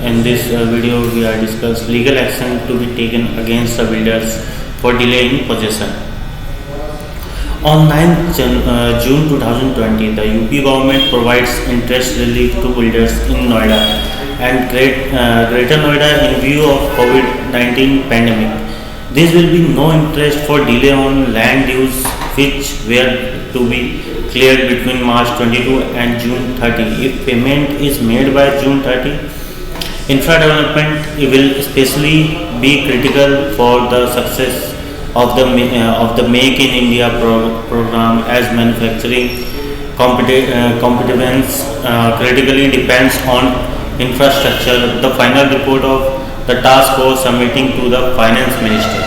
In this video, we are discuss legal action to be taken against the builders for delay in possession. On 9th June 2020, the UP government provides interest relief to builders in Noida and Greater Noida in view of COVID-19 pandemic. There will be no interest for delay on land use which were to be cleared between March 22 and June 30. If payment is made by June 30, infra development will especially be critical for the success of the Make in India program, as manufacturing competence critically depends on infrastructure. The final report of the task force submitting to the finance minister.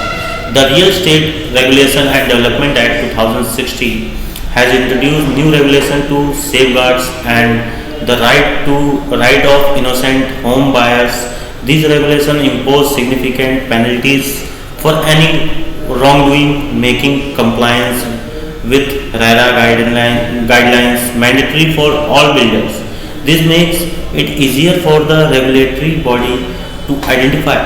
The Real Estate Regulation and Development Act 2016 has introduced new regulation to safeguards and the right of innocent home buyers. These regulations impose significant penalties for any wrongdoing, making compliance with RERA guidelines mandatory for all builders. This makes it easier for the regulatory body to identify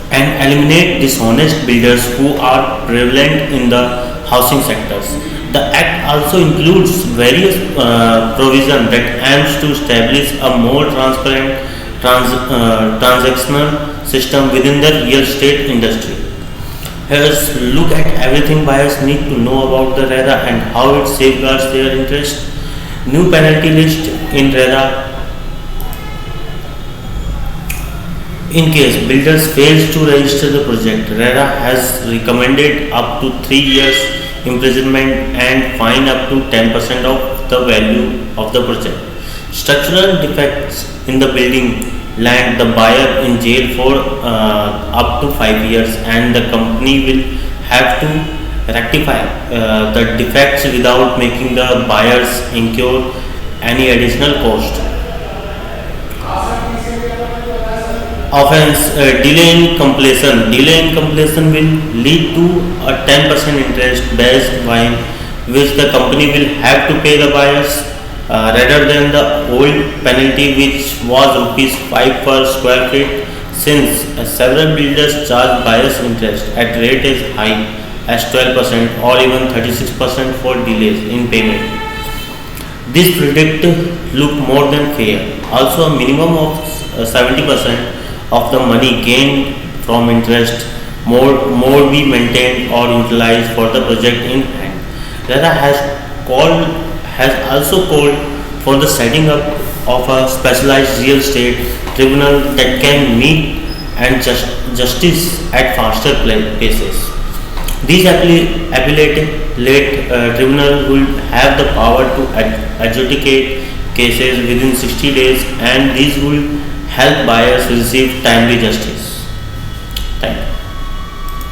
and eliminate dishonest builders who are prevalent in the housing sectors. The Act also includes various provisions that aims to establish a more transparent transactional system within the real estate industry. Let's look at everything buyers need to know about the RERA and how it safeguards their interest. New penalty list in RERA. In case builders fails to register the project, RERA has recommended up to 3 years imprisonment and fine up to 10% of the value of the project. Structural defects in the building land the buyer in jail for up to 5 years, and the company will have to rectify the defects without making the buyers incur any additional cost. Offense delay in completion. Delay in completion will lead to a 10% interest based fine which the company will have to pay the buyers rather than the old penalty which was ₹5 per square feet, since several builders charge buyers interest at rate as high as 12% or even 36% for delays in payment. This predict look more than fair. Also, a minimum of 70% of the money gained from interest more be maintained or utilized for the project in hand. RERA has also called for the setting up of a specialized real estate tribunal that can meet and justice at faster paces. These appellate tribunal will have the power to adjudicate cases within 60 days, and these will help buyers receive timely justice. Thank you.